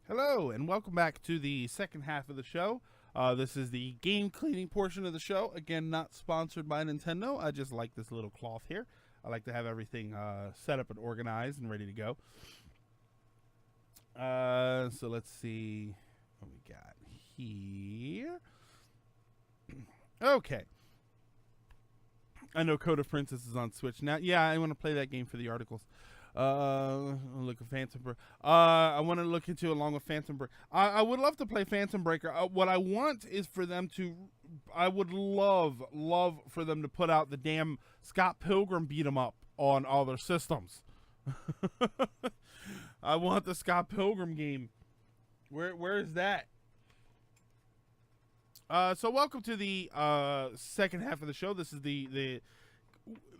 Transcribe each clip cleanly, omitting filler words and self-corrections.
Hello, and welcome back to the second half of the show. This is the game cleaning portion of the show. Again, not sponsored by Nintendo. I just like this little cloth here. I like to have everything set up and organized and ready to go. So let's see what we got here. Okay. I know Code of Princess is on Switch now. Yeah, I want to play that game for the articles. Look at Phantom Breaker. I want to look into along with Phantom Breaker. I would love to play Phantom Breaker. What I want is for them to. I would love for them to put out the damn Scott Pilgrim beat 'em up on all their systems. I want the Scott Pilgrim game. Where is that? So welcome to the second half of the show. This is the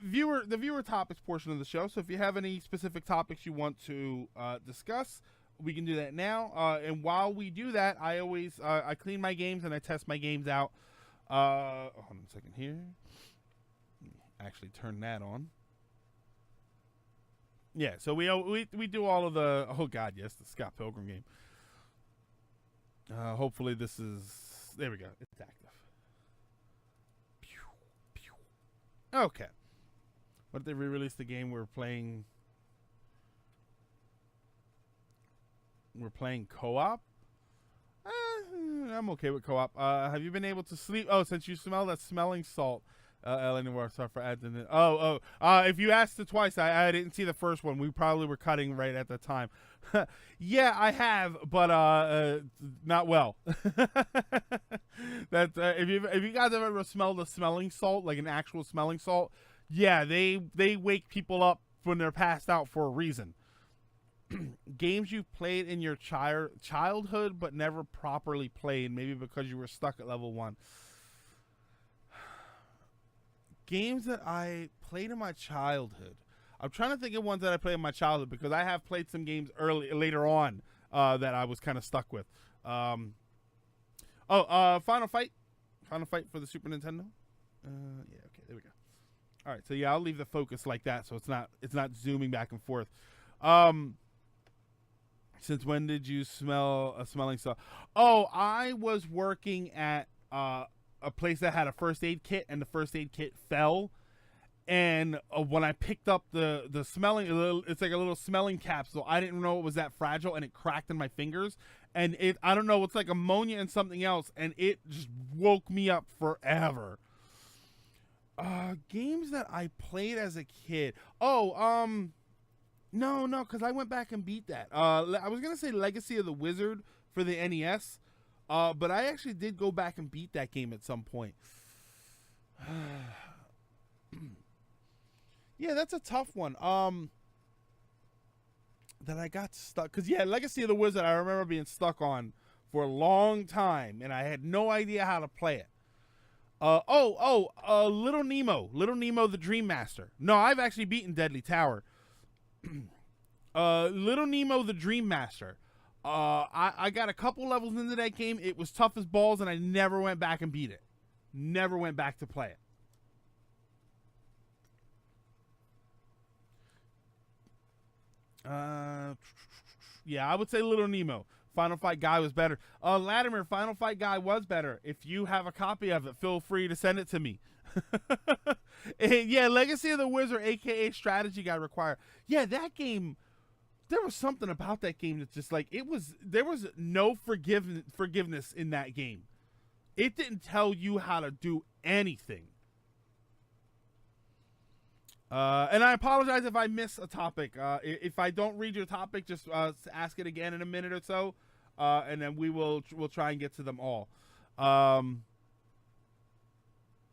viewer topics portion of the show. So if you have any specific topics you want to discuss, we can do that now. And while we do that, I always I clean my games and I test my games out. Hold on a second here. Actually, turn that on. Yeah, so we do all of the. Oh God, yes, the Scott Pilgrim game. Hopefully this is. There we go. It's active. Okay. What if they re-release the game we're playing? We're playing co-op? I'm okay with co-op. Have you been able to sleep? Oh, since you smell that smelling salt. Anywhere, sorry for adding it. If you asked it twice, I didn't see the first one. We probably were cutting right at the time. Yeah, I have, but not well. That if you guys have ever smelled a smelling salt, like an actual smelling salt, yeah, they wake people up when they're passed out for a reason. Games you've played in your childhood but never properly played, maybe because you were stuck at level 1. Games that I played in my childhood. I'm trying to think of ones that I played in my childhood because I have played some games later on that I was kind of stuck with. Final Fight for the Super Nintendo. Yeah, okay, there we go. All right, so yeah, I'll leave the focus like that, so it's not zooming back and forth. Since when did you smell a smelling salt? Oh, I was working at a place that had a first aid kit, and the first aid kit fell. And when I picked up the smelling, it's like a little smelling capsule. I didn't know it was that fragile, and it cracked in my fingers. And I don't know, it's like ammonia and something else, and it just woke me up forever. Games that I played as a kid. No, because I went back and beat that. I was gonna say Legacy of the Wizard for the NES. But I actually did go back and beat that game at some point. Yeah, that's a tough one. That I got stuck. Because, yeah, Legacy of the Wizard, I remember being stuck on for a long time, and I had no idea how to play it. Little Nemo. Little Nemo the Dream Master. No, I've actually beaten Deadly Tower. Little Nemo the Dream Master. I got a couple levels into that game. It was tough as balls, and I never went back and beat it. Never went back to play it. Yeah, I would say Little Nemo. Final Fight Guy was better. Latimer, Final Fight Guy was better. If you have a copy of it, feel free to send it to me. Yeah, Legacy of the Wizard, aka Strategy Guy required. Yeah, that game. There was something about that game that's just like there was no forgiveness in that game. It didn't tell you how to do anything. And I apologize if I miss a topic. If I don't read your topic, just ask it again in a minute or so, and then we'll try and get to them all.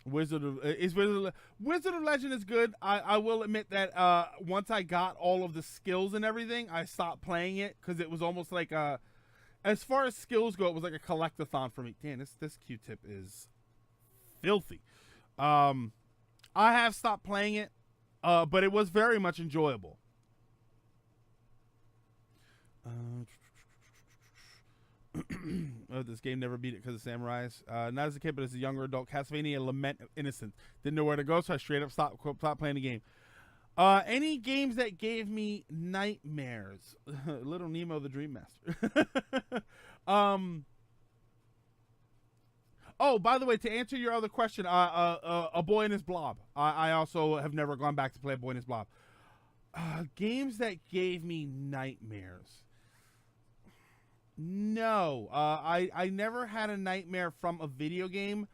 Wizard of Legend is good. I will admit that once I got all of the skills and everything, I stopped playing it because it was almost like as far as skills go, it was like a collectathon for me. Damn, this Q-tip is filthy. I have stopped playing it, but it was very much enjoyable. This game never beat it because of samurais. Not as a kid, but as a younger adult. Castlevania Lament of Innocence. Didn't know where to go, so I straight up stopped playing the game. Any games that gave me nightmares. Little Nemo the Dream Master. Oh, by the way, to answer your other question, A Boy and His Blob. I also have never gone back to play A Boy and His Blob. Games that gave me nightmares. No, I never had a nightmare from a video game.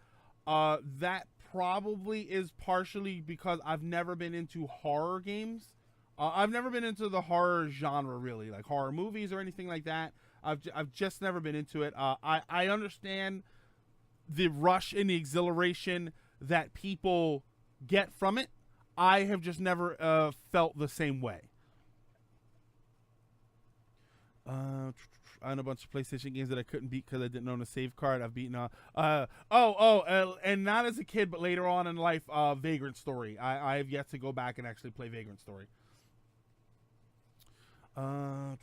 That probably is partially because I've never been into horror games. I've never been into the horror genre, really, like horror movies or anything like that. I've just never been into it. I understand the rush and the exhilaration that people get from it. I have just never felt the same way. I own a bunch of PlayStation games that I couldn't beat because I didn't own a save card. I've beaten and not as a kid, but later on in life, Vagrant Story. I have yet to go back and actually play Vagrant Story. How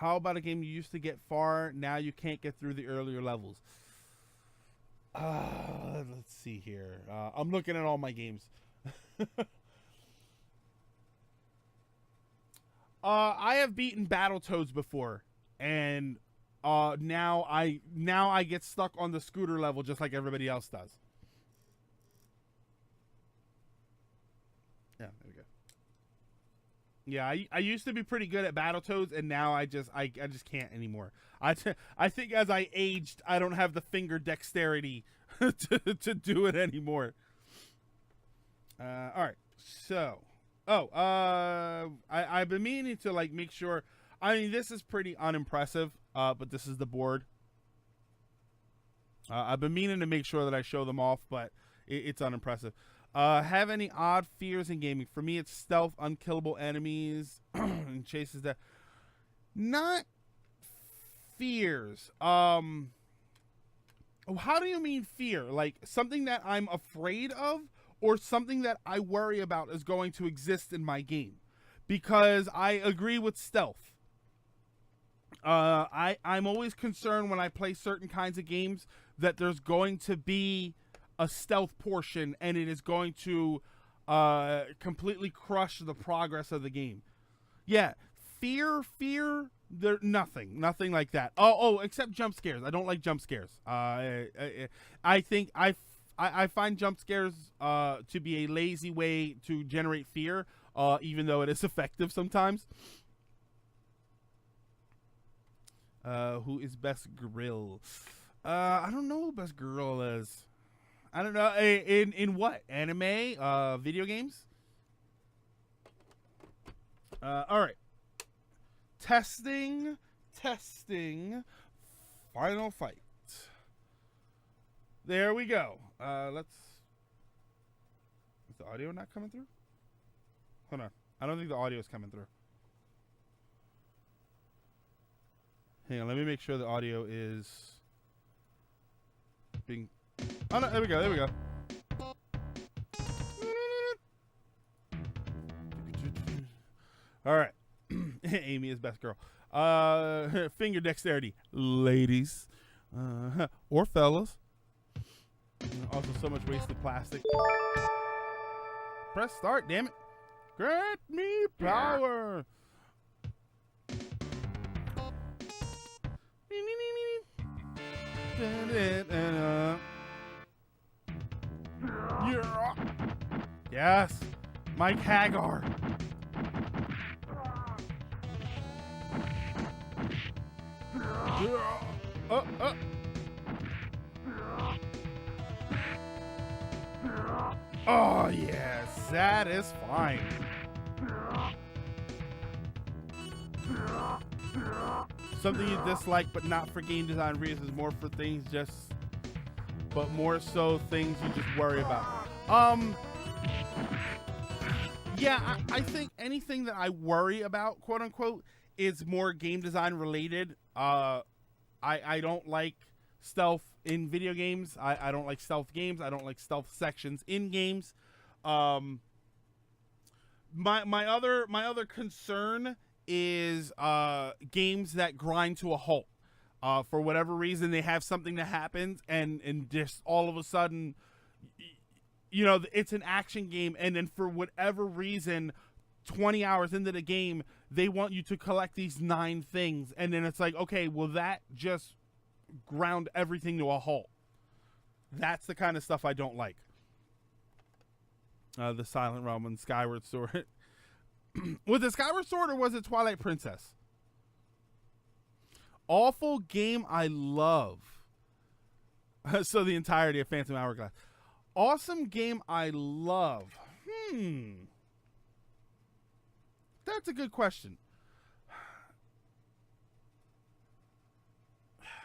about a game you used to get far, now you can't get through the earlier levels? Let's see here. I'm looking at all my games. I have beaten Battletoads before, and now I get stuck on the scooter level just like everybody else does. Yeah, there we go. Yeah, I used to be pretty good at Battletoads, and now I just can't anymore. I think as I aged, I don't have the finger dexterity to do it anymore. All right, so I've been meaning to like make sure. I mean, this is pretty unimpressive, but this is the board. I've been meaning to make sure that I show them off, but it's unimpressive. Have any odd fears in gaming? For me, it's stealth, unkillable enemies, and chases that. Not fears. How do you mean fear? Like something that I'm afraid of, or something that I worry about is going to exist in my game? Because I agree with stealth. I'm always concerned when I play certain kinds of games that there's going to be a stealth portion, and it is going to completely crush the progress of the game. Yeah, fear, there nothing like that. Oh, except jump scares. I don't like jump scares. I think I find jump scares to be a lazy way to generate fear, even though it is effective sometimes. Who is best grill? I don't know who best grill is. I don't know. In what? Anime? Video games? All right. Testing. Final fight. There we go. Is the audio not coming through? Hold on. I don't think the audio is coming through. Hang on, let me make sure the audio is being... Oh, no, there we go. All right. Amy is best girl. Finger dexterity, ladies. Or fellas. Also, so much wasted plastic. Press start, damn it. Grant me power. Yes, Mike Hagar. Oh yes, that is fine. Something you dislike, but not for game design reasons, more for things but more so things you just worry about. Yeah, I think anything that I worry about, quote unquote, is more game design related. I don't like stealth in video games. I don't like stealth games. I don't like stealth sections in games. My other concern is games that grind to a halt. For whatever reason, they have something that happens, and just all of a sudden you know, it's an action game, and then for whatever reason, 20 hours into the game, they want you to collect these 9 things, and then it's like, okay, well, that just ground everything to a halt. That's the kind of stuff I don't like. The Silent Realm and Skyward Sword. Was it Skyward Sword or was it Twilight Princess? Awful game I love. So the entirety of Phantom Hourglass. Awesome game I love. That's a good question.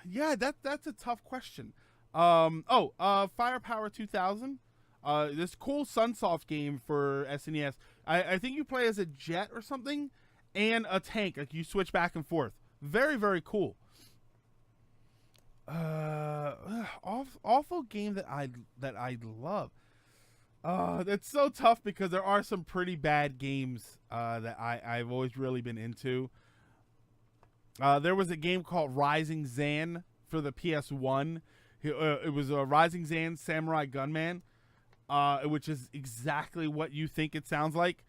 Yeah, that's a tough question. Firepower 2000. This cool Sunsoft game for SNES. I think you play as a jet or something and a tank. Like you switch back and forth. Very, very cool. Awful game that I love. That's so tough because there are some pretty bad games that I've always really been into. There was a game called Rising Zan for the PS1. It was a Rising Zan Samurai Gunman, which is exactly what you think it sounds like.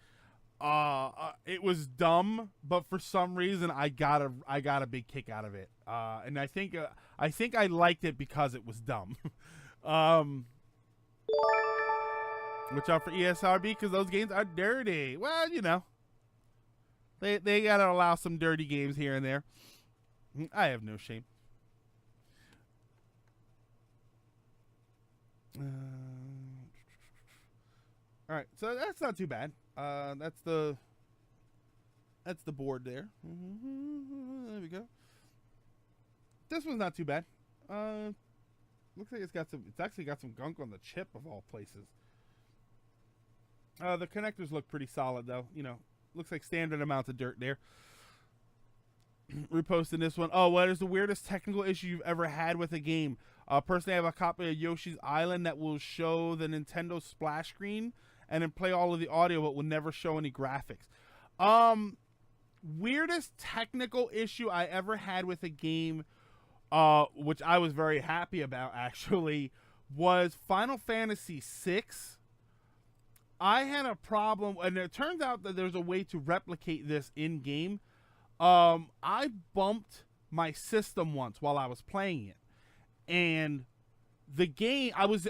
It was dumb, but for some reason I got a big kick out of it. And I think I liked it because it was dumb. Watch out for ESRB because those games are dirty. Well, you know, they gotta allow some dirty games here and there. I have no shame. All right, so that's not too bad. That's the board there. There we go. This one's not too bad. Looks like it's actually got some gunk on the chip of all places. The connectors look pretty solid though. You know, looks like standard amounts of dirt there. Reposting this one. Oh, what is the weirdest technical issue you've ever had with a game? Personally, I have a copy of Yoshi's Island that will show the Nintendo splash screen and then play all of the audio, but will never show any graphics. Weirdest technical issue I ever had with a game, which I was very happy about actually, was Final Fantasy VI. I had a problem, and it turns out that there's a way to replicate this in game. I bumped my system once while I was playing it, and the game I was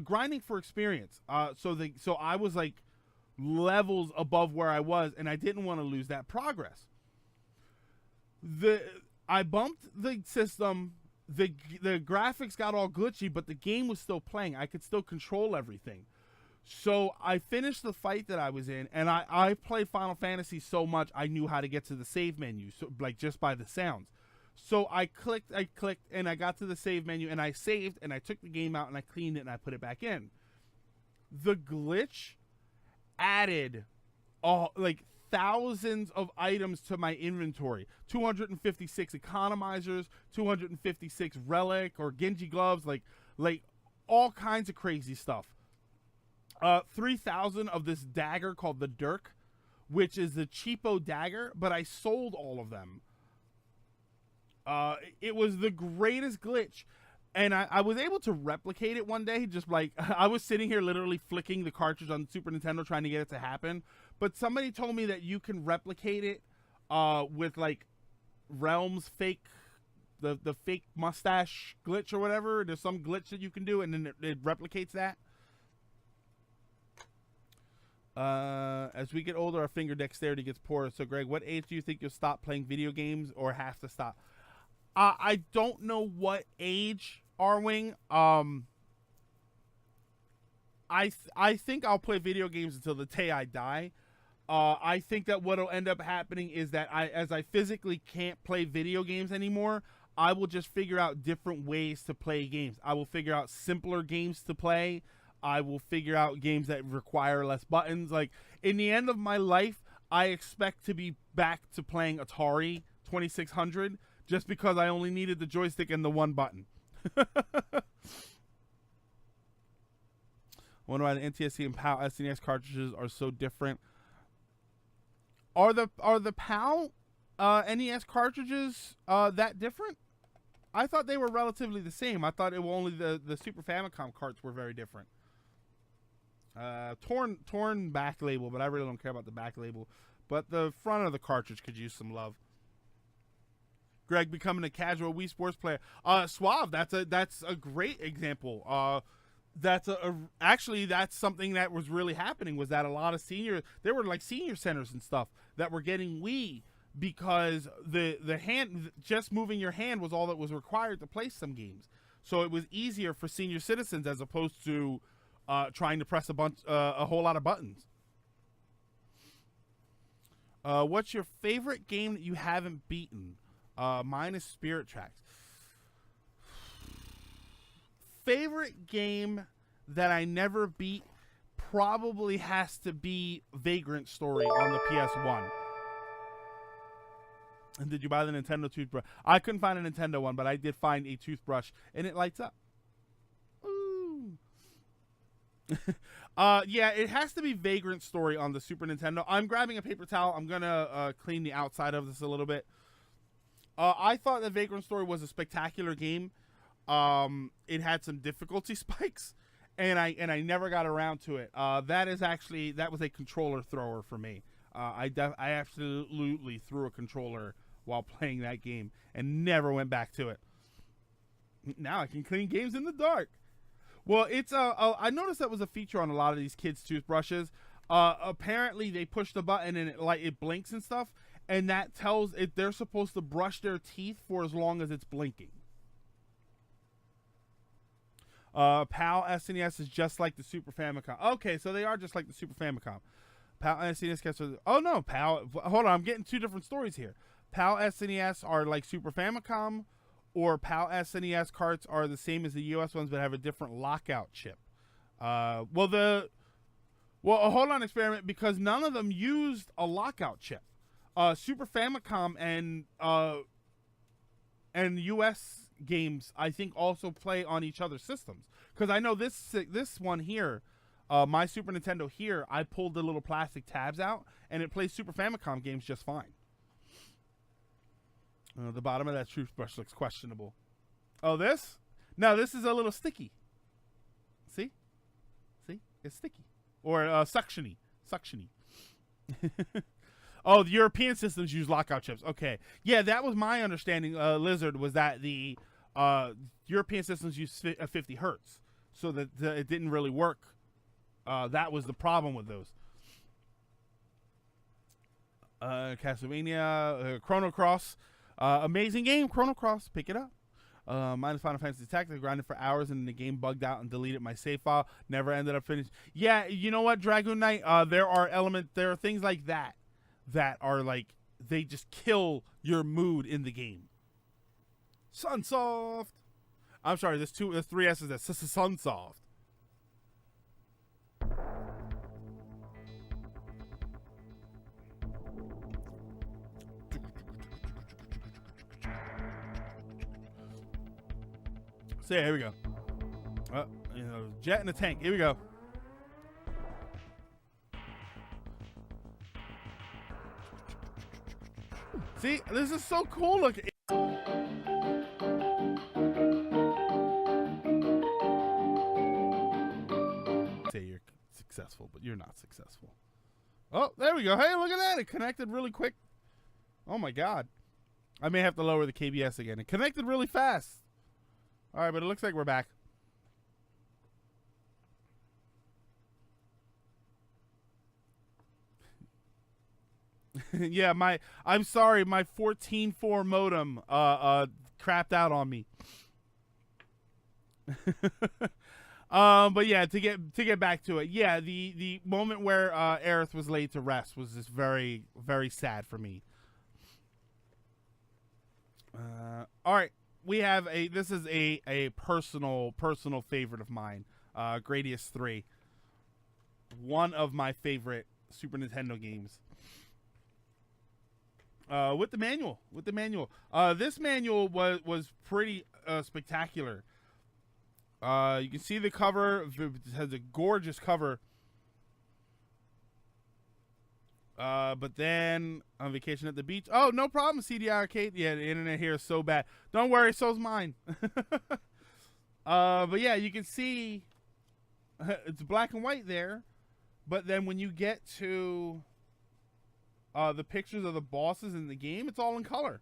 grinding for experience. So I was like levels above where I was, and I didn't want to lose that progress. I bumped the system. The graphics got all glitchy, but the game was still playing. I could still control everything. So I finished the fight that I was in, and I played Final Fantasy so much I knew how to get to the save menu, so like just by the sounds. So I clicked, and I got to the save menu, and I saved, and I took the game out, and I cleaned it, and I put it back in. The glitch added like thousands of items to my inventory. 256 economizers, 256 relic or Genji gloves, like all kinds of crazy stuff. 3,000 of this dagger called the Dirk, which is the cheapo dagger, but I sold all of them. It was the greatest glitch, and I was able to replicate it one day. Just like I was sitting here literally flicking the cartridge on Super Nintendo trying to get it to happen, but somebody told me that you can replicate it with like Realm's fake, the fake mustache glitch or whatever. There's some glitch that you can do, and then it replicates that. As we get older, our finger dexterity gets poorer. So, Greg, what age do you think you'll stop playing video games or have to stop? I don't know what age, Arwing. I think I'll play video games until the day I die. I think that what'll end up happening is that as I physically can't play video games anymore, I will just figure out different ways to play games. I will figure out simpler games to play. I will figure out games that require less buttons. Like, in the end of my life, I expect to be back to playing Atari 2600 just because I only needed the joystick and the one button. I wonder why the NTSC and PAL SNES cartridges are so different. Are the PAL NES cartridges that different? I thought they were relatively the same. I thought it was only the Super Famicom carts were very different. Torn back label, but I really don't care about the back label. But the front of the cartridge could use some love. Greg becoming a casual Wii Sports player. Suave, that's a great example. Actually that's something that was really happening, was that a lot of there were like senior centers and stuff that were getting Wii because the hand, just moving your hand was all that was required to play some games. So it was easier for senior citizens as opposed to trying to press a whole lot of buttons. What's your favorite game that you haven't beaten? Mine is Spirit Tracks. Favorite game that I never beat probably has to be Vagrant Story on the PS1. And did you buy the Nintendo toothbrush? I couldn't find a Nintendo one, but I did find a toothbrush, and it lights up. Ooh. Yeah, it has to be Vagrant Story on the Super Nintendo. I'm grabbing a paper towel. I'm gonna clean the outside of this a little bit. I thought that Vagrant Story was a spectacular game. It had some difficulty spikes, and I never got around to it. That was a controller thrower for me. I absolutely threw a controller while playing that game and never went back to it. Now I can clean games in the dark. Well, I noticed that was a feature on a lot of these kids' toothbrushes. Apparently they push the button and it blinks and stuff, and that tells it they're supposed to brush their teeth for as long as it's blinking. PAL SNES is just like the Super Famicom. Okay, so they are just like the Super Famicom. PAL SNES. Oh no, PAL. Hold on, I'm getting two different stories here. PAL SNES are like Super Famicom, or PAL SNES carts are the same as the US ones but have a different lockout chip. Hold on, Experiment, because none of them used a lockout chip. Super Famicom and US games, I think, also play on each other's systems. Because I know this one here, my Super Nintendo here, I pulled the little plastic tabs out, and it plays Super Famicom games just fine. The bottom of that toothbrush looks questionable. Oh, this? No, this is a little sticky. See? It's sticky. Or suctiony. Oh, the European systems use lockout chips. Okay. Yeah, that was my understanding, Lizard, was that the European systems use 50 hertz. So that it didn't really work. That was the problem with those. Castlevania, Chrono Cross. Amazing game, Chrono Cross. Pick it up. Mine is Final Fantasy Tactics. Grinded for hours and the game bugged out and deleted my save file. Never ended up finishing. Yeah, you know what, Dragoon Knight? There are things like that are like, they just kill your mood in the game. Sunsoft. I'm sorry, there's three S's. That's Sunsoft. So yeah, here we go. Jet in a tank. Here we go. See, this is so cool. Look. Say you're successful, but you're not successful. Oh, there we go. Hey, look at that. It connected really quick. Oh my God. I may have to lower the KBS again. It connected really fast. All right, but it looks like we're back. Yeah, I'm sorry, my 14.4 modem crapped out on me. But yeah, to get back to it, yeah, the moment where Aerith was laid to rest was just very, very sad for me. All right. We have this is a personal favorite of mine, Gradius 3. One of my favorite Super Nintendo games. With the manual. This manual was pretty spectacular. You can see the cover. It has a gorgeous cover. But then on vacation at the beach. Oh, no problem, CDI Arcade. Yeah, the internet here is so bad. Don't worry, so's mine. But yeah, you can see it's black and white there, but then when you get to the pictures of the bosses in the game, it's all in color.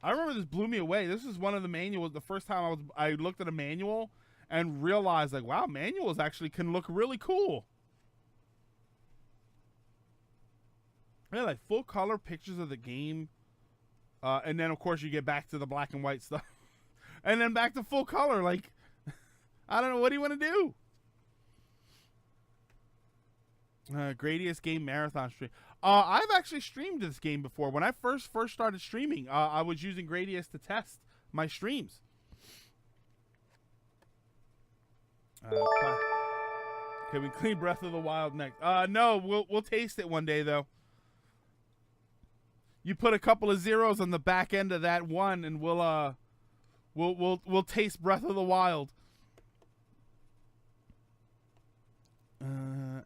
I remember this blew me away. This is one of the manuals. The first time I looked at a manual and realized, like, wow, manuals actually can look really cool. Yeah, like full color pictures of the game. And then, of course, you get back to the black and white stuff. And then back to full color. Like, I don't know. What do you want to do? Gradius game marathon stream. I've actually streamed this game before. When I first started streaming, I was using Gradius to test my streams. Can we clean Breath of the Wild next? No, we'll taste it one day though. You put a couple of zeros on the back end of that one, and we'll taste Breath of the Wild.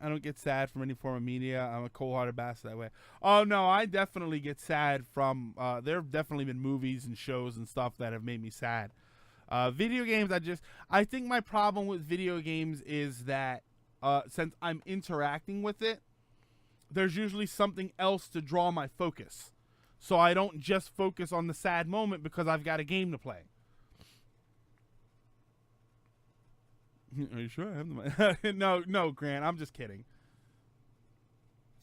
I don't get sad from any form of media. I'm a cold-hearted bastard that way. Oh, no, I definitely get sad from... there have definitely been movies and shows and stuff that have made me sad. Video games, I think my problem with video games is that since I'm interacting with it, there's usually something else to draw my focus. So I don't just focus on the sad moment because I've got a game to play. Are you sure I have the money? No, Grant. I'm just kidding.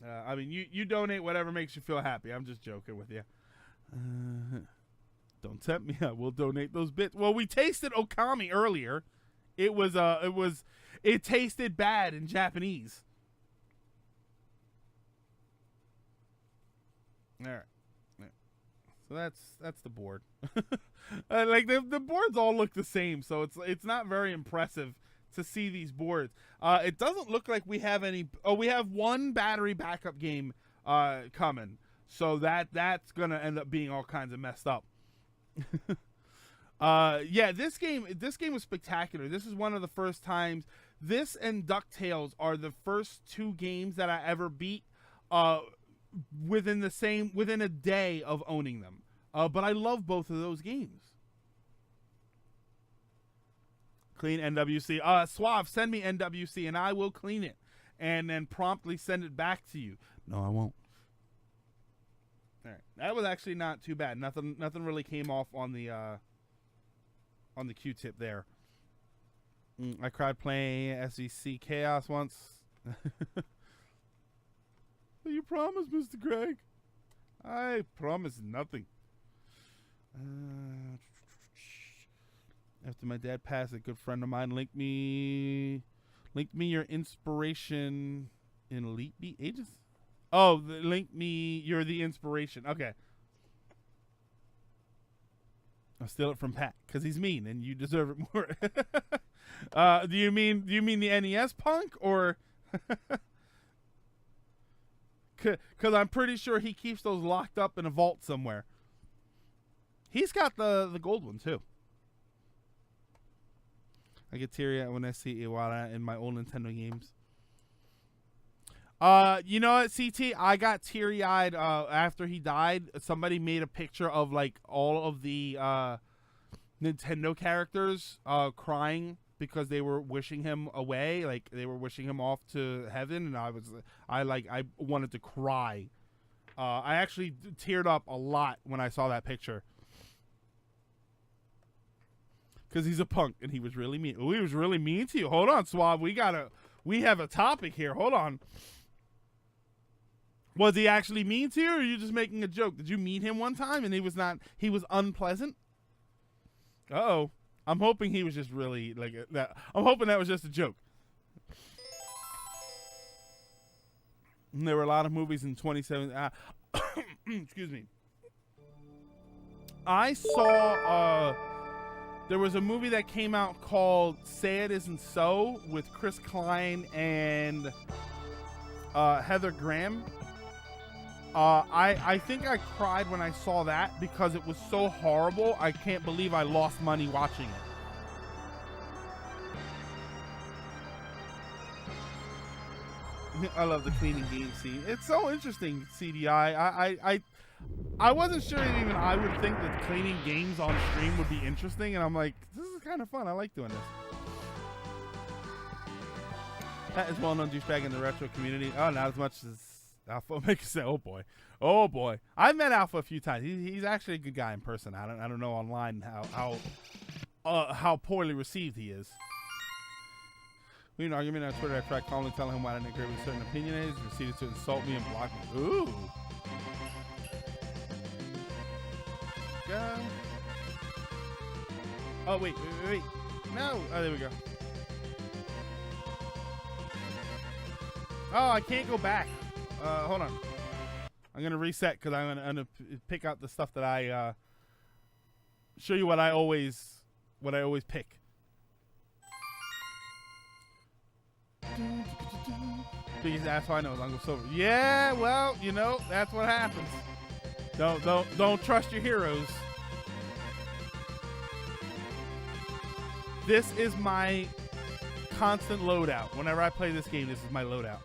I mean, you donate whatever makes you feel happy. I'm just joking with you. Don't tempt me. I will donate those bits. Well, we tasted Okami earlier. It tasted bad in Japanese. All right. So that's the board. Like the boards all look the same, so it's not very impressive to see these boards. It doesn't look like we have any. Oh, we have one battery backup game coming, so that's gonna end up being all kinds of messed up. Yeah, this game was spectacular. This is one of the first times. This and DuckTales are the first two games that I ever beat within a day of owning them. But I love both of those games. Clean NWC. Suave, send me NWC and I will clean it and then promptly send it back to you. No, I won't. All right. That was actually not too bad. Nothing really came off on the Q-tip there. I cried playing SEC Chaos once. You promised, Mr. Craig. I promised nothing. After my dad passed, a good friend of mine linked me your inspiration in Elite Beat Ages. Oh, link me. You're the inspiration. Okay. I'll steal it from Pat because he's mean and you deserve it more. Do you mean the NES punk or? Because I'm pretty sure he keeps those locked up in a vault somewhere. He's got the gold one too. I get teary-eyed when I see Iwata in my old Nintendo games. You know what, CT? I got teary-eyed after he died. Somebody made a picture of like all of the Nintendo characters crying because they were wishing him away, like they were wishing him off to heaven, and I wanted to cry. I actually teared up a lot when I saw that picture. Because he's a punk, and he was really mean. Oh, he was really mean to you. Hold on, Suave. We have a topic here. Hold on. Was he actually mean to you, or are you just making a joke? Did you meet him one time, and he was unpleasant? Uh-oh. I'm hoping he was just really, like, that. I'm hoping that was just a joke. And there were a lot of movies in 2017. Excuse me. I saw, there was a movie that came out called Say It Isn't So with Chris Klein and Heather Graham. I think I cried when I saw that because it was so horrible. I can't believe I lost money watching it. I love the cleaning game scene. It's so interesting, CDI. I wasn't sure even I would think that cleaning games on stream would be interesting, and I'm like, this is kind of fun. I like doing this. That is well-known douchebag in the retro community. Oh, not as much as Alpha makes say. Oh boy, oh boy. I've met Alpha a few times. He's actually a good guy in person. I don't know online how poorly received he is. We had an argument on Twitter. I tried calling, telling him why I didn't agree with a certain opinion. He proceeded to insult me and block me. Ooh. Go. Oh wait. No. Oh, there we go. Oh, I can't go back. Hold on. I'm gonna reset because I'm gonna pick out the stuff that I show you what I always pick. Biggest asshole I know is Uncle Silver. Yeah, well, you know that's what happens. Don't trust your heroes. This is my constant loadout. Whenever I play this game, this is my loadout.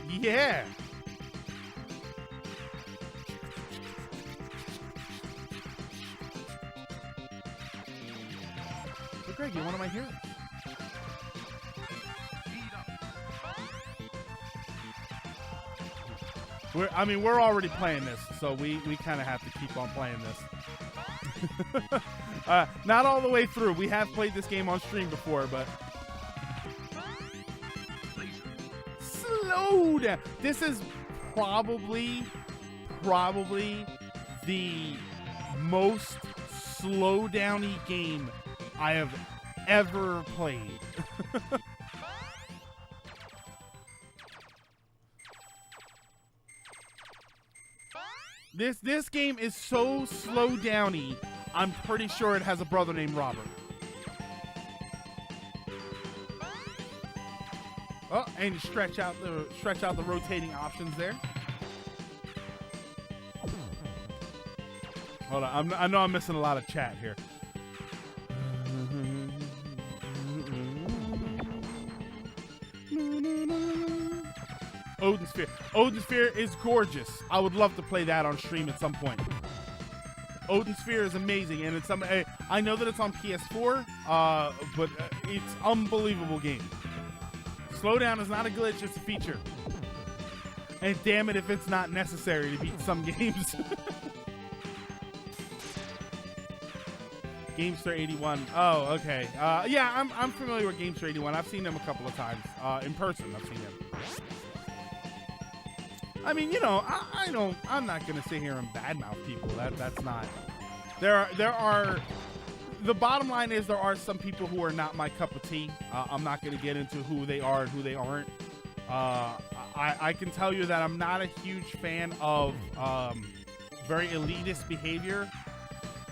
Yeah. So Greg, you're one of my heroes. We're already playing this, so we kind of have to keep on playing this. Not all the way through. We have played this game on stream before, but slow down. This is probably the most slow downy game I have ever played. This game is so slow downy, I'm pretty sure it has a brother named Robert. Oh, and you stretch out the rotating options there. Hold on, I know I'm missing a lot of chat here. Odin Sphere. Odin Sphere is gorgeous. I would love to play that on stream at some point. Odin Sphere is amazing, and it's I know that it's on PS4, but it's unbelievable game. Slowdown is not a glitch; it's a feature. And damn it, if it's not necessary to beat some games. Gamester 81. Oh, okay. Yeah, I'm familiar with Gamester 81. I've seen them a couple of times in person. I've seen them. I mean, you know, I'm not gonna sit here and badmouth people. That's not. There are. The bottom line is there are some people who are not my cup of tea. I'm not gonna get into who they are and who they aren't. I can tell you that I'm not a huge fan of very elitist behavior.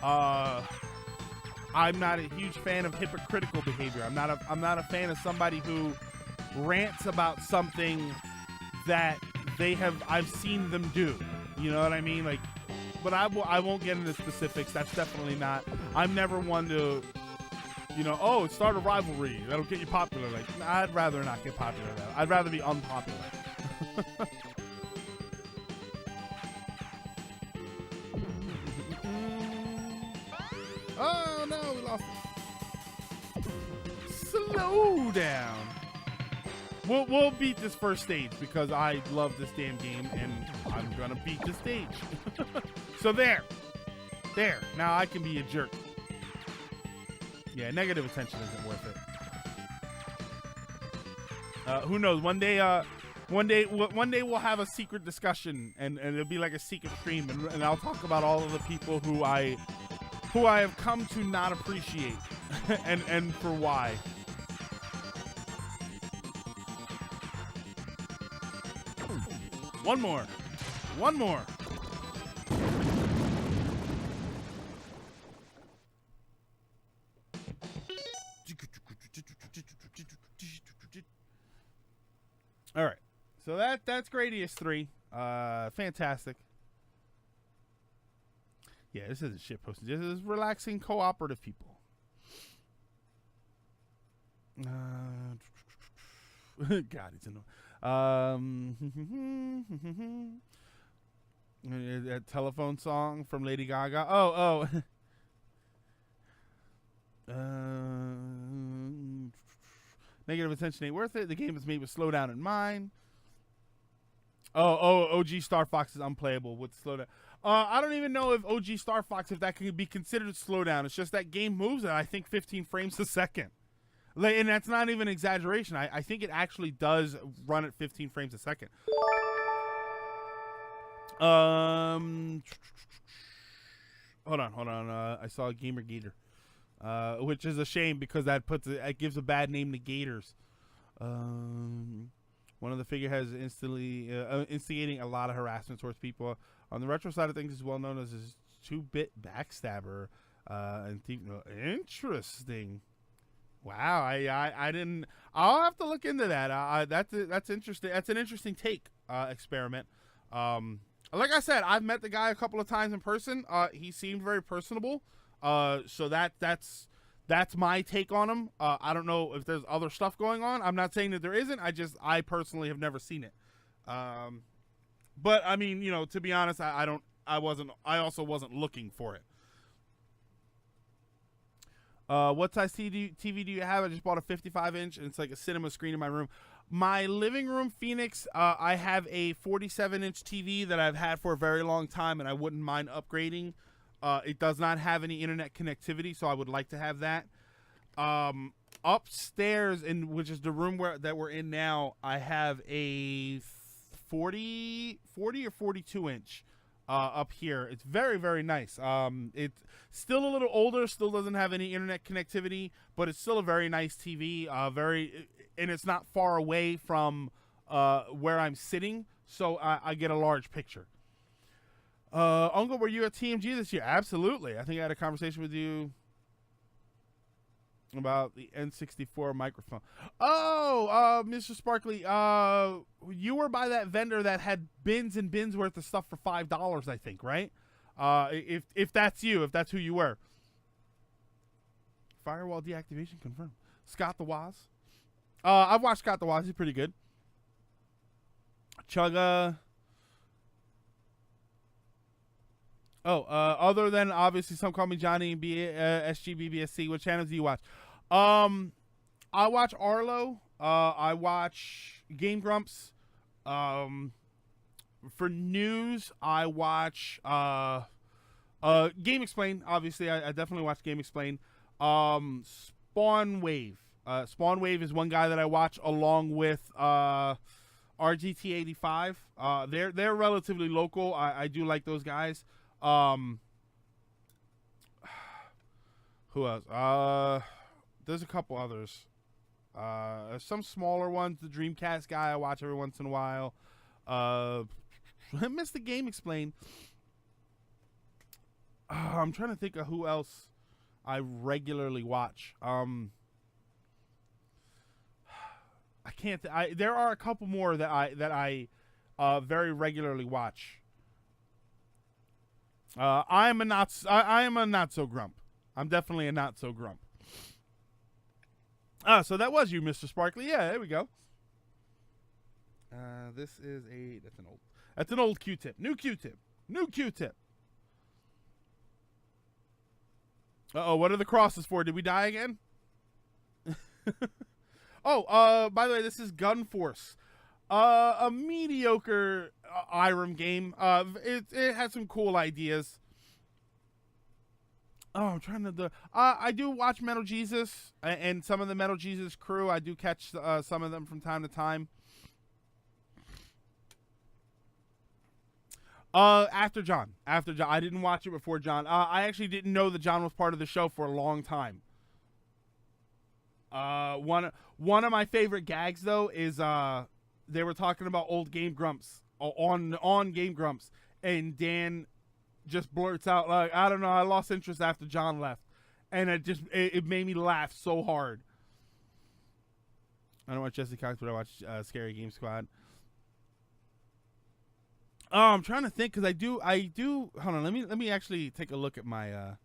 I'm not a huge fan of hypocritical behavior. I'm not a fan of somebody who rants about something that I've seen them do. You know what I mean? Like, but I won't get into specifics. That's definitely not. I'm never one to, you know, oh, start a rivalry. That'll get you popular. Like, I'd rather not get popular. I'd rather be unpopular. Oh no, we lost it. Slow down. We'll beat this first stage because I love this damn game and I'm gonna beat the stage. So there. Now I can be a jerk. Yeah, negative attention isn't worth it. Who knows? One day we'll have a secret discussion and it'll be like a secret stream and I'll talk about all of the people who I have come to not appreciate and for why. One more. All right. So that's Gradius 3. Fantastic. Yeah, this isn't shit posting. This is relaxing cooperative people. God, it's annoying. A telephone song from Lady Gaga. Oh. Negative attention ain't worth it. The game is made with slowdown in mind. Oh, OG Star Fox is unplayable with slowdown. I don't even know if OG Star Fox, if that can be considered slowdown. It's just that game moves at, I think, 15 frames a second. Like, and that's not even exaggeration. I think it actually does run at 15 frames a second. Hold on. I saw a Gamer Gator, which is a shame because it gives a bad name to Gators. One of the figureheads instigating a lot of harassment towards people. On the retro side of things, is well known as a 2-bit backstabber. Interesting. Wow, I didn't. I'll have to look into that. That's interesting. That's an interesting take experiment. Like I said, I've met the guy a couple of times in person. He seemed very personable. So that's my take on him. I don't know if there's other stuff going on. I'm not saying that there isn't. I personally have never seen it. But I mean, to be honest, I also wasn't looking for it. What size TV do you have? I just bought a 55-inch, and it's like a cinema screen in my room. My living room, Phoenix, I have a 47-inch TV that I've had for a very long time, and I wouldn't mind upgrading. It does not have any internet connectivity, so I would like to have that. Upstairs, which is the room that we're in now, I have a 40 or 42-inch up here. It's very, very nice. It's still a little older, still doesn't have any internet connectivity, but it's still a very nice TV. And it's not far away from where I'm sitting, so I get a large picture. Uncle, were you at TMG this year? Absolutely. I think I had a conversation with you about the N64 microphone. Oh, Mr. Sparkley, you were by that vendor that had bins and bins worth of stuff for $5, I think, right? If that's you, if that's who you were. Firewall deactivation confirmed. Scott the Waz. I've watched Scott the Waz. He's pretty good. Chugga. Other than obviously some call me Johnny and SGBBSC, what channels do you watch? I watch Arlo. I watch Game Grumps. For news, I watch Game Explain. Obviously, I definitely watch Game Explain. Spawn Wave. Spawn Wave is one guy that I watch along with RGT85. They're relatively local. I do like those guys. Who else? There's a couple others. Some smaller ones. The Dreamcast guy I watch every once in a while. Mr. Game Explain. I'm trying to think of who else I regularly watch. I can't. There are a couple more that I very regularly watch. I am a not so grump. I'm definitely a not so grump. So that was you, Mr. Sparkley. Yeah, there we go. That's an old Q-tip. New Q-tip. What are the crosses for? Did we die again? By the way, this is Gun Force. A mediocre Irem game. It has some cool ideas. I'm trying to. I do watch Metal Jesus and some of the Metal Jesus crew. I do catch some of them from time to time. After John. I didn't watch it before John. I actually didn't know that John was part of the show for a long time. One of my favorite gags though is they were talking about old Game Grumps on Game Grumps, and Dan just blurts out like, I don't know, I lost interest after John left, and it made me laugh so hard. I don't watch Jesse Cox, but I watch Scary Game Squad. I'm trying to think because I do. Hold on, let me actually take a look at my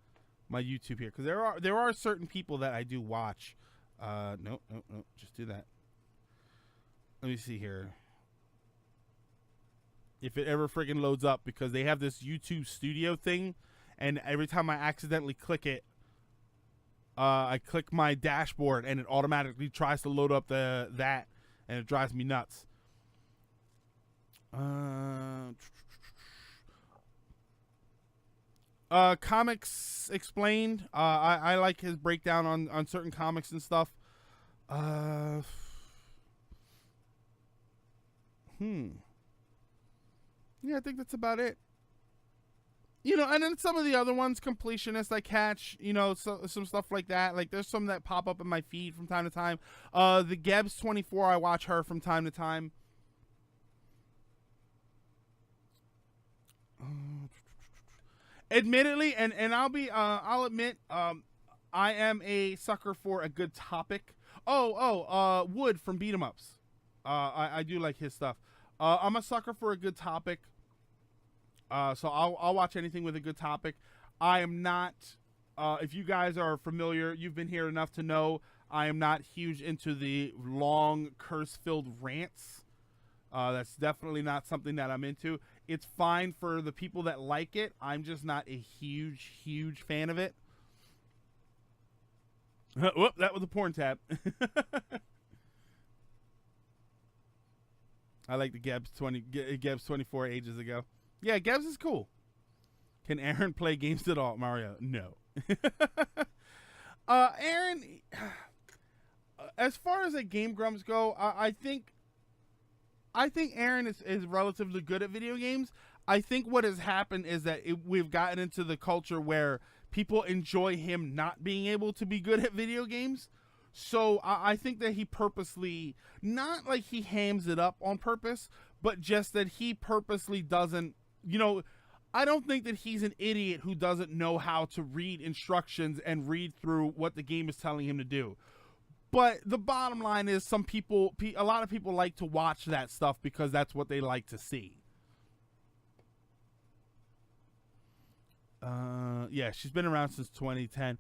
my YouTube here, because there are certain people that I do watch. No, just do that. Let me see here. If it ever friggin' loads up, because they have this YouTube Studio thing, and every time I accidentally click it, I click my dashboard and it automatically tries to load up that, and it drives me nuts. Comics Explained. I like his breakdown on certain comics and stuff. Yeah, I think that's about it. You know, and then some of the other ones, Completionist, I catch, you know, some stuff like that. Like, there's some that pop up in my feed from time to time. The Gebs24, I watch her from time to time. Admittedly, and I'll admit, I am a sucker for a good topic. Wood from Beat 'em Ups. I do like his stuff. I'm a sucker for a good topic. So I'll watch anything with a good topic. I am not, if you guys are familiar, you've been here enough to know I am not huge into the long curse-filled rants. That's definitely not something that I'm into. It's fine for the people that like it. I'm just not a huge fan of it. Whoop, that was a porn tab. I like the Gebs 24 ages ago. Yeah, Gebs is cool. Can Aaron play games at all, Mario? No. Aaron, as far as like Game Grumps go, I think Aaron is relatively good at video games. I think what has happened is that we've gotten into the culture where people enjoy him not being able to be good at video games. So I think that he purposely, not like he hams it up on purpose, but just that he purposely doesn't, you know, I don't think that he's an idiot who doesn't know how to read instructions and read through what the game is telling him to do. But the bottom line is a lot of people like to watch that stuff because that's what they like to see. Yeah, she's been around since 2010.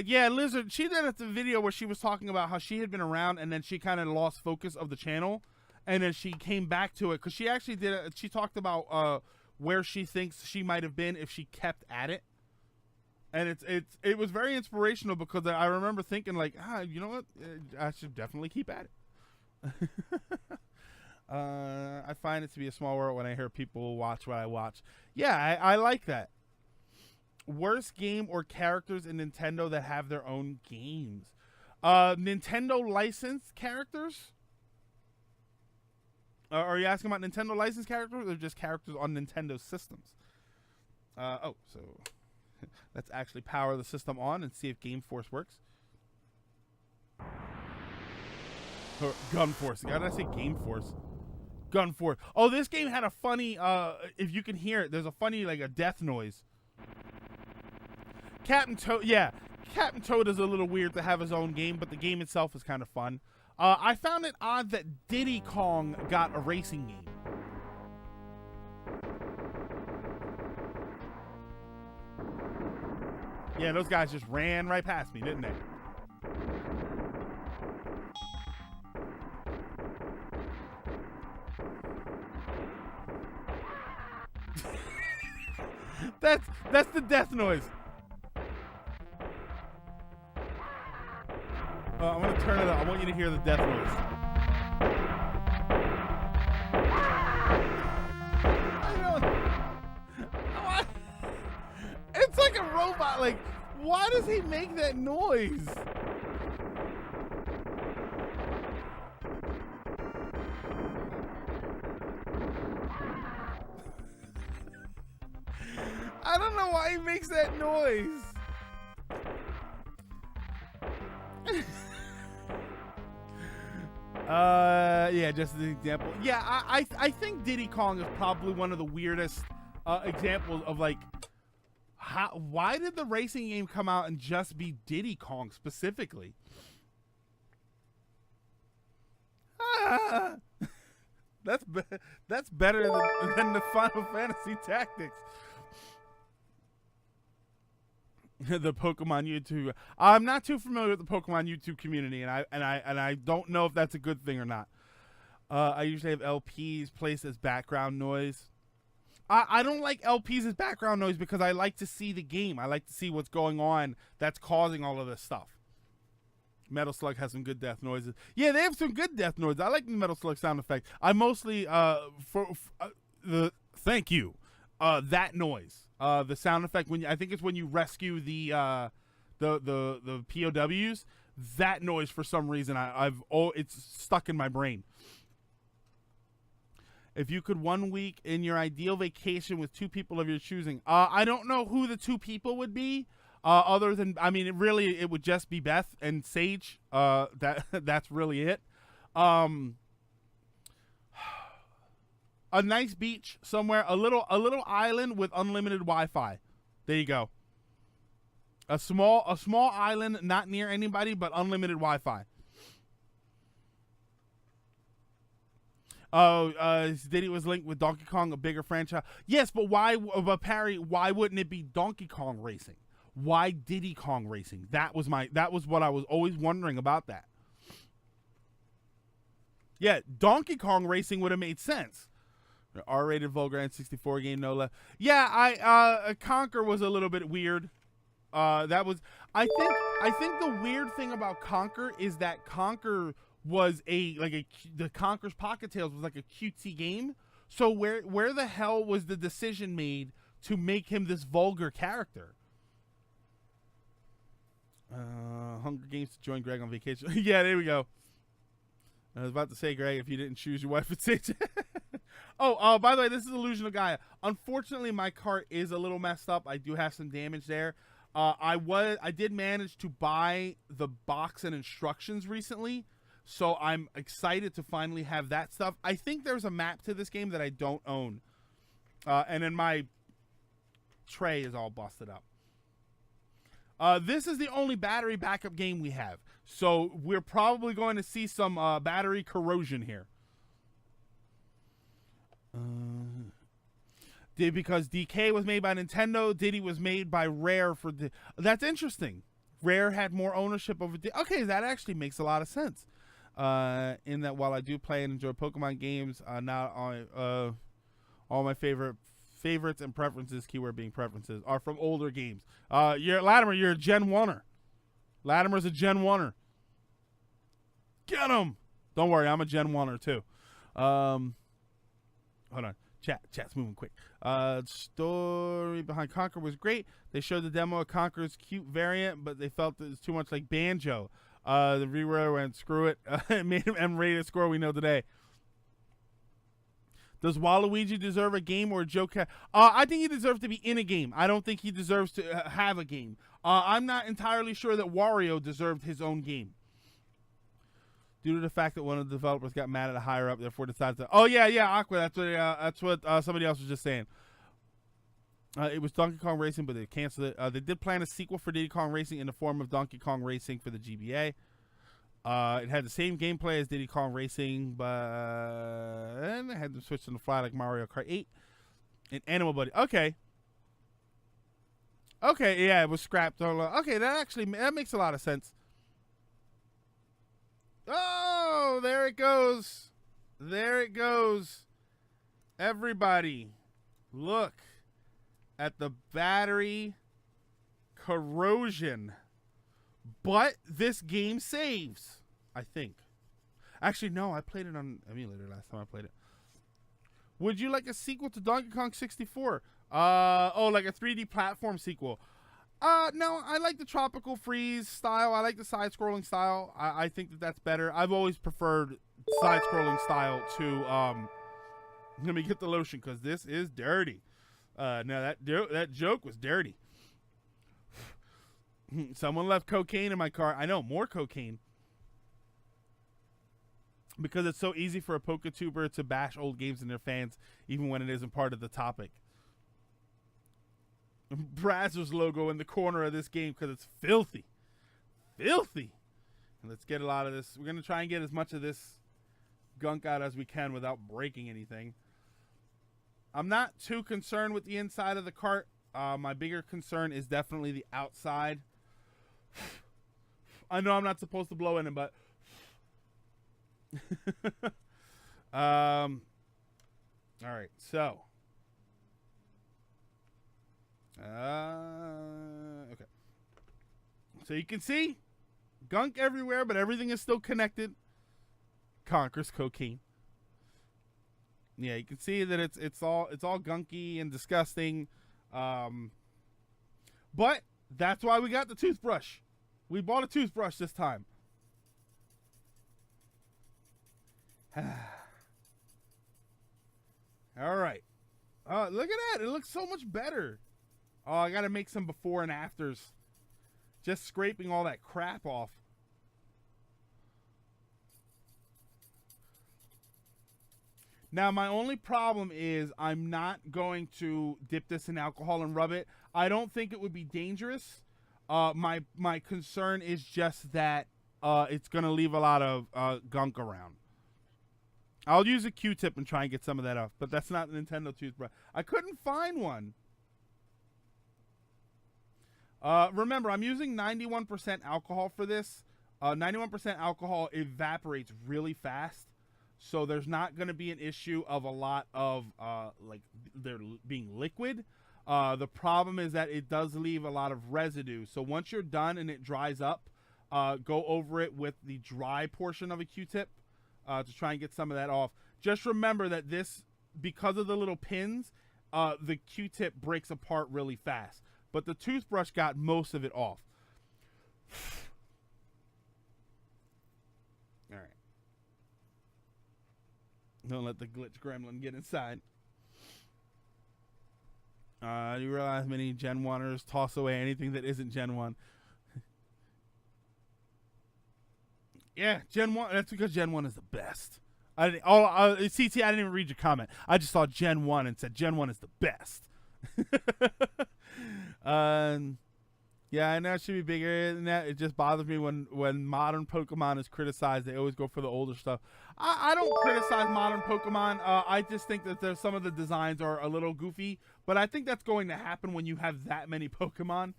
Yeah, Lizard, she did a video where she was talking about how she had been around and then she kind of lost focus of the channel. And then she came back to it because she actually she talked about where she thinks she might have been if she kept at it. And it was very inspirational because I remember thinking like, you know what? I should definitely keep at it. I find it to be a small world when I hear people watch what I watch. Yeah, I like that. Worst game or characters in Nintendo that have their own games. Nintendo licensed characters? Are you asking about Nintendo licensed characters or just characters on Nintendo systems? So let's actually power the system on and see if Game Force works. Or Gun Force. Gotta say Game Force. Gun Force. Oh, this game had a funny, if you can hear it, there's a funny, like a death noise. Captain Toad, yeah. Captain Toad is a little weird to have his own game, but the game itself is kind of fun. I found it odd that Diddy Kong got a racing game. Yeah, those guys just ran right past me, didn't they? That's the death noise. I'm gonna turn it up. I want you to hear the death noise. It's like a robot. Like, why does he make that noise? I don't know why he makes that noise. Yeah, just an example. Yeah, I think Diddy Kong is probably one of the weirdest examples of like, why did the racing game come out and just be Diddy Kong specifically? That's better than the Final Fantasy Tactics. The Pokemon YouTube. I'm not too familiar with the Pokemon YouTube community, and I don't know if that's a good thing or not. I usually have LPs placed as background noise. I don't like LPs as background noise because I like to see the game. I like to see what's going on that's causing all of this stuff. Metal Slug has some good death noises. Yeah, they have some good death noises. I like the Metal Slug sound effect. I mostly thank you. That noise. The sound effect when I think it's when you rescue the POWs. That noise for some reason it's stuck in my brain. If you could 1 week in your ideal vacation with 2 people of your choosing, I don't know who the 2 people would be. Other than, I mean, it would just be Beth and Sage. That's really it. A nice beach somewhere, a little island with unlimited Wi-Fi. There you go. A small island, not near anybody, but unlimited Wi-Fi. Diddy was linked with Donkey Kong, a bigger franchise. Yes, but Parry, why wouldn't it be Donkey Kong Racing? Why Diddy Kong Racing? That was what I was always wondering about that. Yeah, Donkey Kong Racing would have made sense. R-rated vulgar N64 game, no less. Yeah, Conker was a little bit weird. I think the weird thing about Conker is that Conker was the Conker's Pocket Tales was like a cutesy game. So where the hell was the decision made to make him this vulgar character? Hunger Games to join Greg on vacation. Yeah, there we go. I was about to say, Greg, if you didn't choose your wife, would say. Oh, by the way, this is Illusion of Gaia. Unfortunately, my cart is a little messed up. I do have some damage there. I did manage to buy the box and instructions recently, so I'm excited to finally have that stuff. I think there's a map to this game that I don't own, and then my tray is all busted up. This is the only battery backup game we have, so we're probably going to see some battery corrosion here. Because DK was made by Nintendo, Diddy was made by Rare for the. That's interesting. Rare had more ownership over. Okay, that actually makes a lot of sense. In that, while I do play and enjoy Pokemon games, not all my favorites and preferences, keyword being preferences, are from older games. Latimer, you're a Gen 1er. Latimer's a Gen 1er. Get him! Don't worry, I'm a Gen 1er too. Hold on. Chat's moving quick. Story behind Conker was great. They showed the demo of Conker's cute variant, but they felt it was too much like Banjo. The rewriter went, screw it. It made him M-rated score we know today. Does Waluigi deserve a game or a joke? I think he deserves to be in a game. I don't think he deserves to have a game. I'm not entirely sure that Wario deserved his own game. Due to the fact that one of the developers got mad at a higher up, therefore decided to. Oh yeah, Aqua. That's what somebody else was just saying. It was Donkey Kong Racing, but they canceled it. They did plan a sequel for Diddy Kong Racing in the form of Donkey Kong Racing for the GBA. It had the same gameplay as Diddy Kong Racing, but they had them switch on the fly like Mario Kart 8 and Animal Buddy. Okay, yeah, it was scrapped. Okay, that makes a lot of sense. Oh, there it goes. There it goes. Everybody, look at the battery corrosion. But this game saves, I think. Actually, no, I played it on emulator last time I played it. Would you like a sequel to Donkey Kong 64? Like a 3D platform sequel. No, I like the Tropical Freeze style. I like the side-scrolling style. I think that's better. I've always preferred side-scrolling style to, let me get the lotion because this is dirty. No, that joke was dirty. Someone left cocaine in my car. I know, more cocaine. Because it's so easy for a PokeTuber to bash old games and their fans, even when it isn't part of the topic. Brazzers logo in the corner of this game because it's filthy. Filthy. And let's get a lot of this. We're going to try and get as much of this gunk out as we can without breaking anything. I'm not too concerned with the inside of the cart. My bigger concern is definitely the outside. I know I'm not supposed to blow in it, but all right, so Okay. So you can see gunk everywhere, but everything is still connected. Conquers cocaine. Yeah, you can see that it's all gunky and disgusting. But that's why we got the toothbrush. We bought a toothbrush this time. All right. Look at that. It looks so much better. Oh, I got to make some before and afters. Just scraping all that crap off. Now, my only problem is I'm not going to dip this in alcohol and rub it. I don't think it would be dangerous. My concern is just that it's going to leave a lot of gunk around. I'll use a Q-tip and try and get some of that off, but that's not a Nintendo toothbrush. I couldn't find one. Remember, I'm using 91% alcohol for this. 91% alcohol evaporates really fast. So there's not going to be an issue of a lot of like they're being liquid. The problem is that it does leave a lot of residue. So once you're done and it dries up, go over it with the dry portion of a Q-tip to try and get some of that off. Just remember that this, because of the little pins, the Q-tip breaks apart really fast. But the toothbrush got most of it off. All right. Don't let the glitch gremlin get inside. You realize many Gen 1ers toss away anything that isn't Gen 1. Yeah, Gen 1. That's because Gen 1 is the best. CT, I didn't even read your comment. I just saw Gen 1 and said Gen 1 is the best. Yeah, I know it should be bigger than that. It just bothers me when modern Pokemon is criticized. They always go for the older stuff. I don't criticize modern Pokemon. I just think that there's some of the designs are a little goofy. But I think that's going to happen when you have that many Pokemon.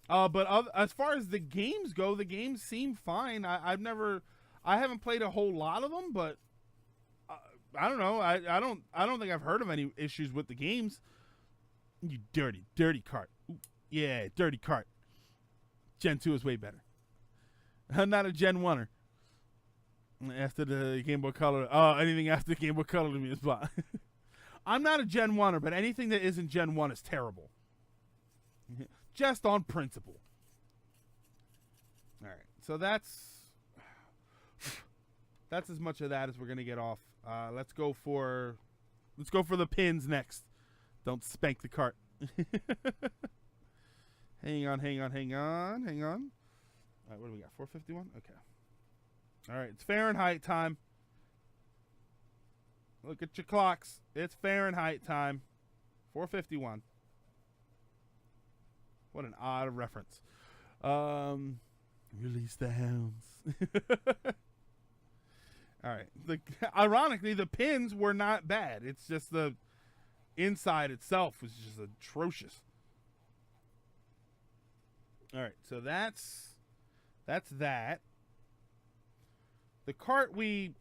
But as far as the games go, the games seem fine. I haven't played a whole lot of them, but I don't know. I don't think I've heard of any issues with the games. You dirty cart. Ooh, yeah, dirty cart. Gen 2 is way better. I'm not a Gen 1er. After the Game Boy Color. Anything after the Game Boy Color to me is fine. I'm not a Gen 1er, but anything that isn't Gen 1 is terrible. Just on principle. All right. So that's as much of that as we're going to get off. Let's go for the pins next. Don't spank the cart. Hang on. All right, what do we got? 451? Okay. All right, it's Fahrenheit time. Look at your clocks. It's Fahrenheit time. 451. What an odd reference. Release the hounds. All right. Ironically, the pins were not bad. It's just the inside itself was just atrocious. All right, so that's that. The cart, we're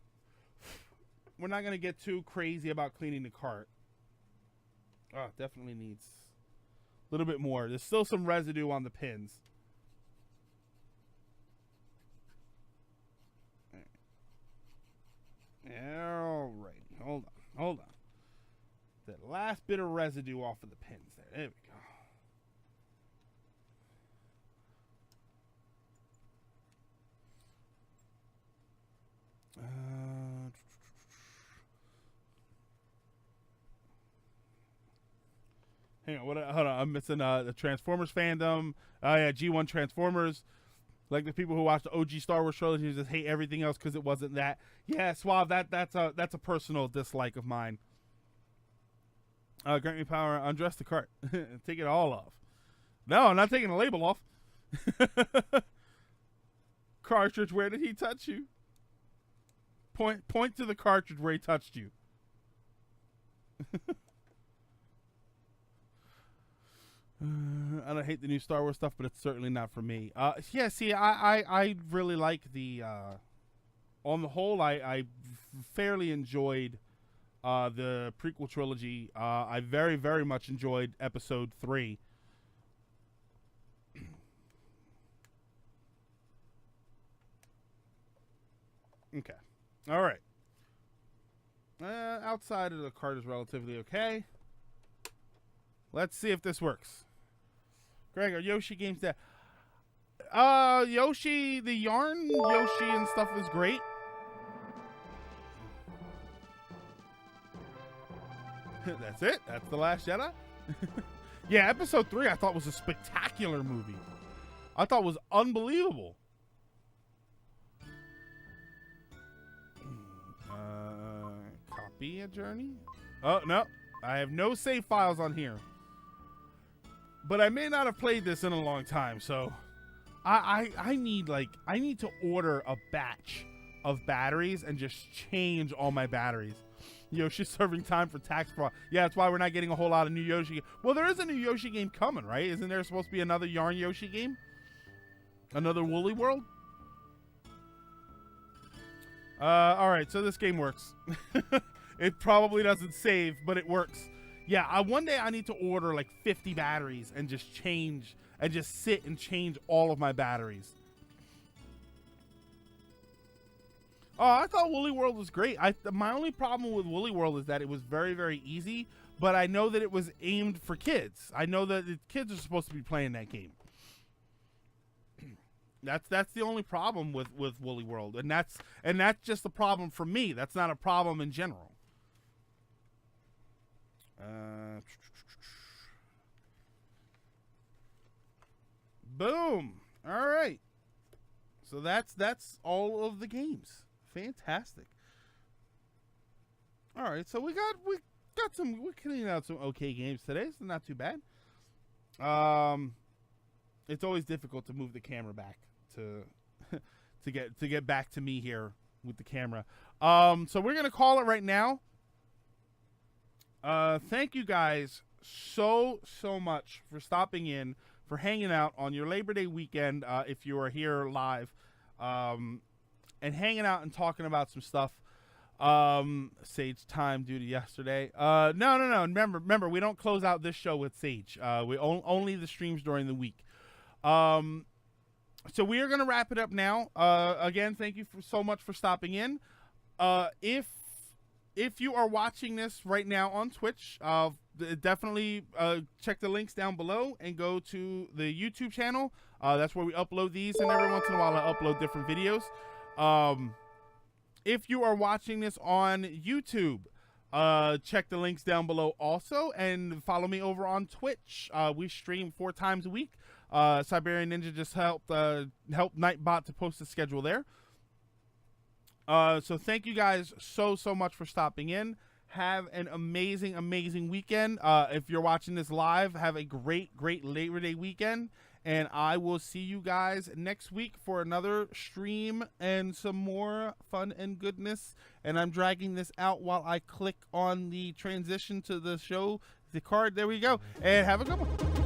not going to get too crazy about cleaning the cart. Oh, it definitely needs a little bit more. There's still some residue on the pins. All right. Hold on. That last bit of residue off of the pins there. There we go. Hang on, hold on. I'm missing the Transformers fandom. Yeah, G1 Transformers. Like the people who watch the OG Star Wars trilogy just hate everything else because it wasn't that. Yeah, Suave, that's a personal dislike of mine. Grant me power, undress the cart. Take it all off. No, I'm not taking the label off. Cartridge, where did he touch you? Point to the cartridge where he touched you. I don't hate the new Star Wars stuff, but it's certainly not for me. Yeah, see, I really like the. On the whole, I fairly enjoyed the prequel trilogy. I very, very much enjoyed episode 3. Okay. All right. Outside of the card is relatively okay. Let's see if this works. Greg, are Yoshi games dead? Yoshi, the yarn Yoshi and stuff is great. That's it. That's The Last Jedi. Yeah, episode 3 I thought was a spectacular movie. I thought it was unbelievable. Copy a journey? Oh, no. I have no save files on here. But I may not have played this in a long time, so I need to order a batch of batteries and just change all my batteries. Yoshi serving time for tax fraud. Yeah, that's why we're not getting a whole lot of new Yoshi. Well, there is a new Yoshi game coming, right? Isn't there supposed to be another Yarn Yoshi game? Another Woolly World? All right, so this game works. It probably doesn't save, but it works. Yeah, one day I need to order like 50 batteries and just change, and just sit and change all of my batteries. Oh, I thought Woolly World was great. My only problem with Woolly World is that it was very, very easy, but I know that it was aimed for kids. I know that the kids are supposed to be playing that game. That's the only problem with Woolly World, and that's just a problem for me. That's not a problem in general. Boom. All right. So that's all of the games. Fantastic. All right. So we're cleaning out some okay games today. So not too bad. It's always difficult to move the camera back to get back to me here with the camera. So we're gonna call it right now. Thank you guys so much for stopping in, for hanging out on your Labor Day weekend, if you are here live, and hanging out and talking about some stuff. Sage time due to yesterday. No. Remember, we don't close out this show with Sage. We only the streams during the week. So we are going to wrap it up now. Again, thank you so much for stopping in. If you are watching this right now on Twitch, definitely check the links down below and go to the YouTube channel. That's where we upload these, and every once in a while I upload different videos. If you are watching this on YouTube, check the links down below also, and follow me over on Twitch. We stream 4 times a week. Siberian Ninja just helped Nightbot to post the schedule there. So thank you guys so much for stopping in. Have an amazing weekend. If you're watching this live, have a great Labor Day weekend. And I will see you guys next week for another stream and some more fun and goodness. And I'm dragging this out while I click on the transition to the show, the card. There we go. And have a good one.